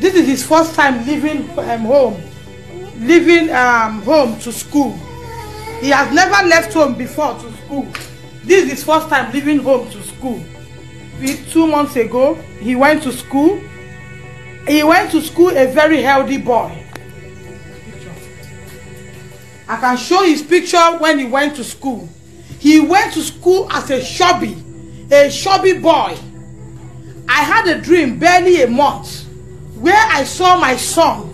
This is his first time leaving home to school. He has never left home before to school. This is his first time leaving home to school. 2 months ago, he went to school. He went to school a very healthy boy. I can show his picture when he went to school. He went to school as a chubby boy. I had a dream barely a month where I saw my son.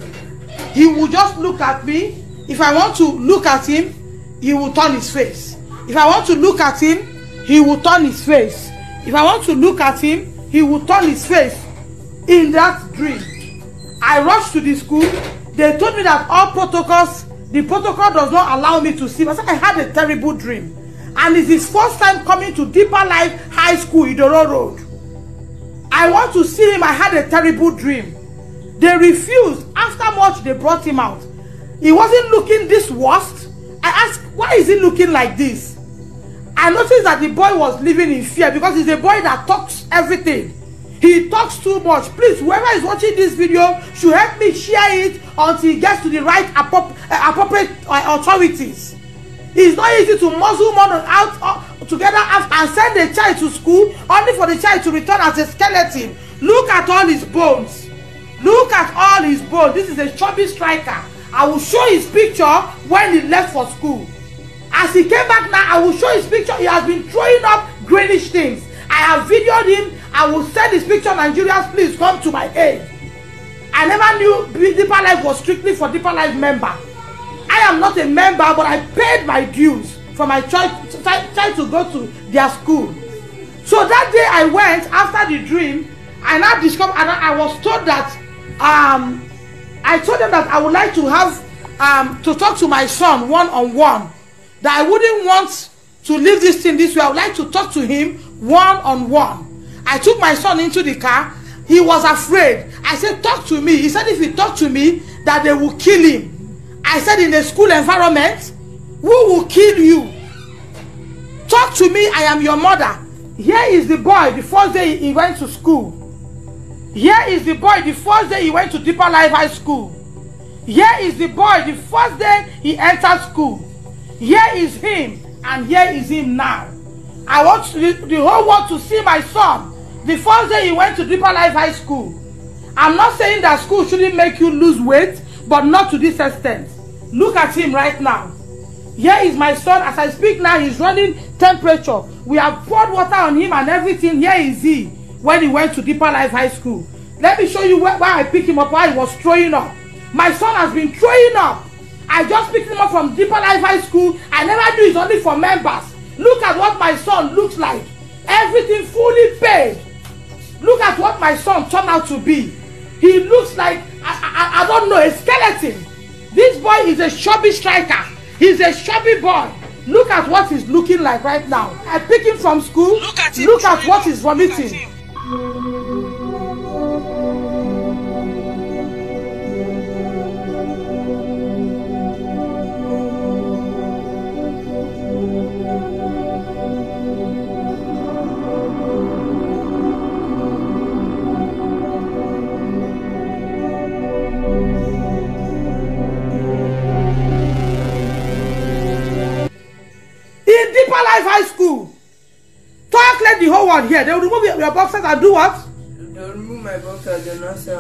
He would just look at me. If I want to look at him, he will turn his face. If I want to look at him, he will turn his face. If I want to look at him, he will turn his face. In that dream, I rushed to the school. They told me that the protocol does not allow me to see. I said I had a terrible dream. And it's his first time coming to Deeper Life High School, Idoro Road. I want to see him. I had a terrible dream. They refused. After much, they brought him out. He wasn't looking this worst. I asked, why is he looking like this? I noticed that the boy was living in fear because he's a boy that talks everything. He talks too much. Please, whoever is watching this video should help me share it until he gets to the right appropriate authorities. It's not easy to muzzle one out together and send a child to school only for the child to return as a skeleton. Look at all his bones. Look at all his bones. This is a chubby striker. I will show his picture when he left for school. As he came back now, I will show his picture. He has been throwing up greenish things. I have videoed him. I will send his picture. Nigerians, please come to my aid. I never knew Deeper Life was strictly for Deeper Life member. I am not a member, but I paid my dues for my child to go to their school. So that day I went after the dream, and I discovered, and I was told that I told them that I would like to have to talk to my son one-on-one. That I wouldn't want to leave this thing this way. I would like to talk to him one-on-one. I took my son into the car. He was afraid. I said, talk to me. He said, if he talk to me, that they will kill him. I said, in a school environment, who will kill you? Talk to me. I am your mother. Here is the boy the first day he went to school. Here is the boy the first day he went to Deeper Life High School. Here is the boy the first day he entered school. Here is him, and here is him now. I want the whole world to see my son the first day he went to Deeper Life High School. I'm not saying that school shouldn't make you lose weight, but not to this extent. Look at him right now. Here is my son. As I speak now, he's running temperature. We have poured water on him and everything. Here is he when he went to Deeper Life High School. Let me show you where I picked him up, while he was throwing up. My son has been throwing up. I just picked him up from Deeper Life High School. I never knew it's only for members. Look at what my son looks like. Everything fully paid. Look at what my son turned out to be. He looks like, I don't know, a skeleton. This boy is a chubby striker. He's a chubby boy. Look at what he's looking like right now. I pick him from school. Look at what he's vomiting. Deeper Life High School. Talk, let the whole world hear. They will remove your boxers and do what? They will remove my boxers. They will not say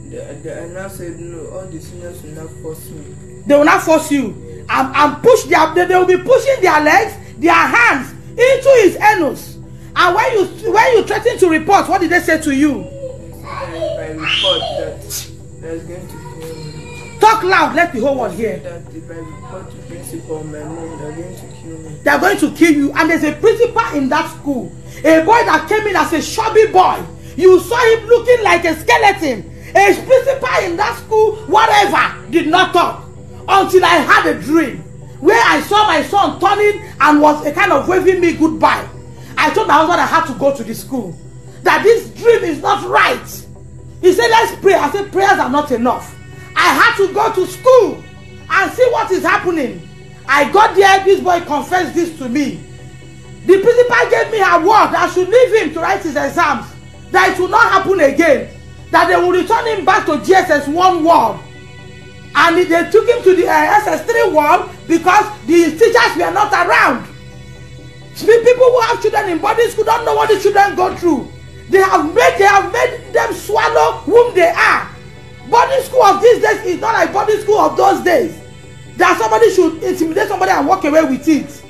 They now said no. All the seniors will not force me. They will not force you. And push they will be pushing their legs, their hands into his anus. And when you threaten to report, what did they say to you? If I report that there's going to be. Talk loud, let the whole world hear. That if I report to principal, my mom, they're going to kill me. They are going to kill you. And there's a principal in that school. A boy that came in as a chubby boy. You saw him looking like a skeleton. A principal in that school, whatever, did not talk. Until I had a dream where I saw my son turning and was a kind of waving me goodbye. I told my husband I had to go to the school. That this dream is not right. He said, let's pray. I said, prayers are not enough. I had to go to school and see what is happening. I got there, this boy confessed this to me. The principal gave me a word that I should leave him to write his exams. That it will not happen again. that they will return him back to GSS1 ward. And they took him to the SS3 ward because the teachers were not around. People who have children in boarding school don't know what the children go through. They have made them swallow whom they are. Boarding school of these days is not like boarding school of those days. That somebody should intimidate somebody and walk away with it.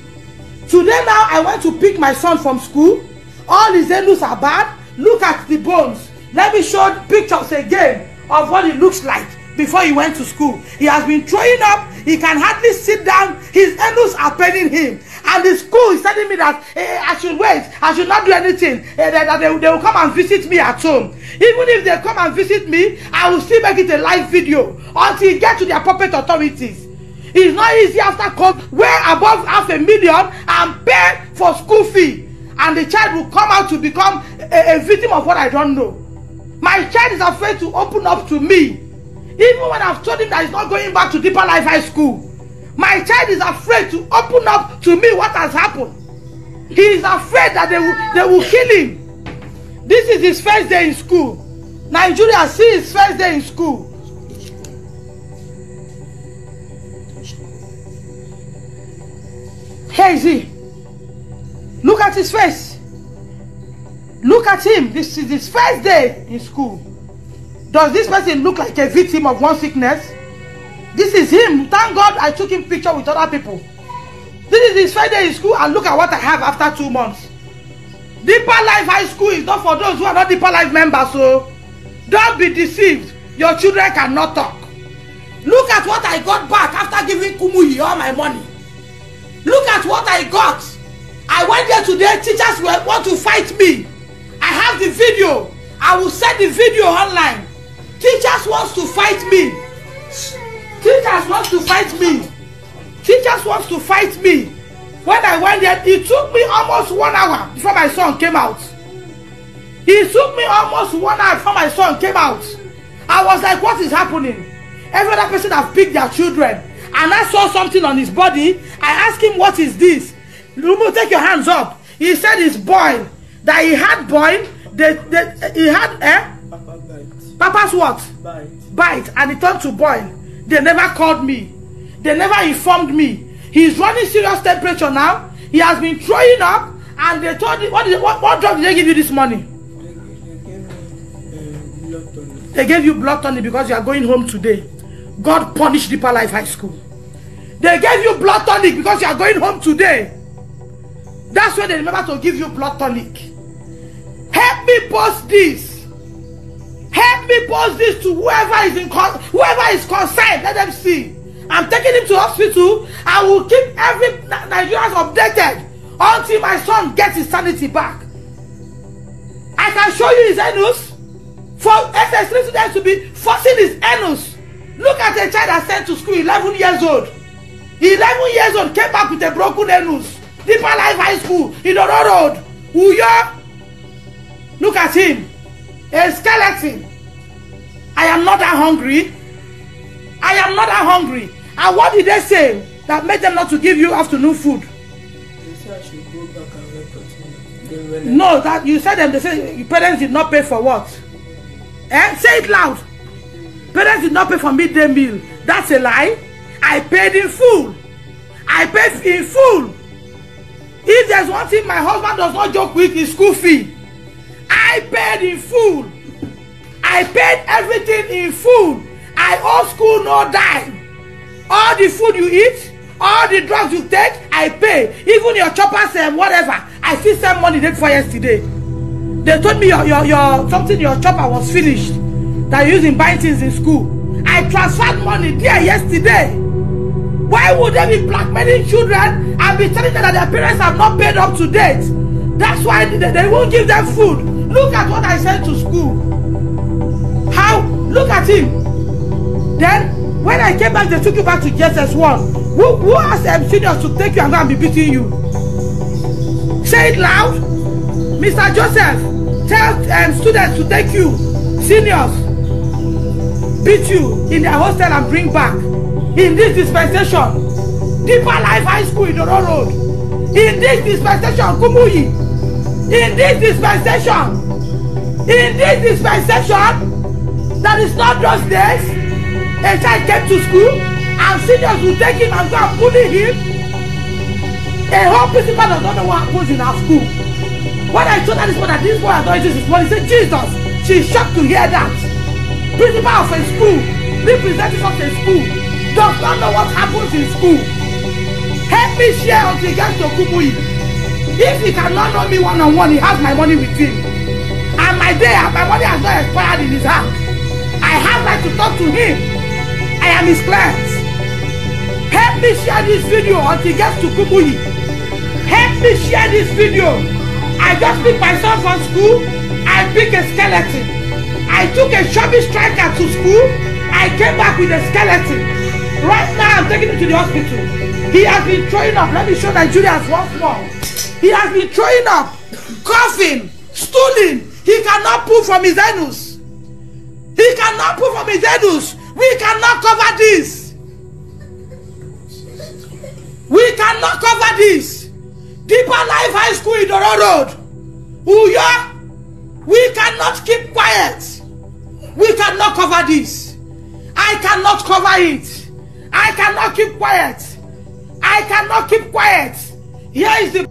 Today now I went to pick my son from school. All his anus are bad. Look at the bones. Let me show pictures again of what it looks like before he went to school. He has been throwing up. He can hardly sit down. His anus are paining him. And the school is telling me that I should wait. I should not do anything. That they will come and visit me at home. Even if they come and visit me, I will still make it a live video until it gets to the appropriate authorities. It's not easy after COVID, where above $500,000 and pay for school fee. And the child will come out to become a victim of what I don't know. My child is afraid to open up to me. Even when I've told him that he's not going back to Deeper Life High School. My child is afraid to open up to me what has happened. He is afraid that they will kill him. This is his first day in school. Nigeria, see his first day in school. Here is he. Look at his face. Look at him. This is his first day in school. Does this person look like a victim of one sickness? This is him. Thank God I took him picture with other people. This is his first day in school, and look at what I have after 2 months. Deeper Life High School is not for those who are not Deeper Life members, so don't be deceived. Your children cannot talk. Look at what I got back after giving Kumuyi all my money. Look at what I got. I went there today. Teachers want to fight me. I have the video. I will send the video online. Teachers want to fight me. Teachers want to fight me. Teachers want to fight me. When I went there, it took me almost 1 hour before my son came out. It took me almost 1 hour before my son came out. I was like, what is happening? Every other person have picked their children. And I saw something on his body. I asked him, what is this? Lumo, take your hands up. He said it's boil. That he had boil. He had Papa bite. Papa's what? Bite. And it turned to boil. They never called me. They never informed me. He's running serious temperature now. He has been throwing up. And they told him, what drug did they give you this morning? They gave you blood tonic because you are going home today. God punished Deeper Life High School. They gave you blood tonic because you are going home today. That's why they remember to give you blood tonic. Help me post this. Help me post this to whoever is concerned. Let them see. I'm taking him to hospital. I will keep every Nigerian updated until my son gets his sanity back. I can show you his anus. For SS3 students to be forcing his anus. Look at a child that sent to school, 11 years old. 11 years old, came back with a broken anus. Deeper Life High School, in the road. Uyo. Look at him. A skeleton. I am not that hungry. I am not that hungry. And what did they say that made them not to give you afternoon food? They said I should go back and report me. No, that you said them, they said your parents did not pay for what? Say it loud. Parents did not pay for midday meal. That's a lie. I paid in full. I paid in full. If there's one thing my husband does not joke with, is school fee. I paid in full. I paid everything in full. I owe school no dime. All the food you eat, all the drugs you take, I pay. Even your choppers and whatever, I still send money day before yesterday. They told me your chopper was finished. That you using buying things in school. I transferred money there yesterday. Why would they be blackmailing children and be telling them that their parents have not paid up to date? That's why they won't give them food. Look at what I sent to school. How? Look at him. Then, when I came back, they took you back to GSS1. Who asked them seniors to take you and go and be beating you? Say it loud. Mr. Joseph, tell students to take you. Seniors, beat you in their hostel and bring back. In this dispensation, Deeper Life High School in the road. In this dispensation, Kumuyi. In this dispensation, That is not those days. A child came to school and seniors will take him and go and bully him. A whole principal does not know what happens in our school. When I told her this one, that this boy has not eaten his money, he said, Jesus, she is shocked to hear that. Principal of a school, representative of a school, does not know what happens in school. Help me share until he gets to Kumuyi. If he cannot know me one-on-one, he has my money with him. And my money has not expired in his hand. I have right to talk to him. I am his client. Help me share this video until he gets to Kumuyi. Help me share this video. I just picked myself from school. I picked a skeleton. I took a chubby striker to school. I came back with a skeleton. Right now, I'm taking him to the hospital. He has been throwing up. Let me show Nigerians once more. He has been throwing up, coughing, stooling. He cannot pull from his anus. He cannot pull from his anus. We cannot cover this. We cannot cover this. Deeper Life High School in Doro Road. Uyo, we cannot keep quiet. We cannot cover this. I cannot cover it. I cannot keep quiet. I cannot keep quiet. Here is the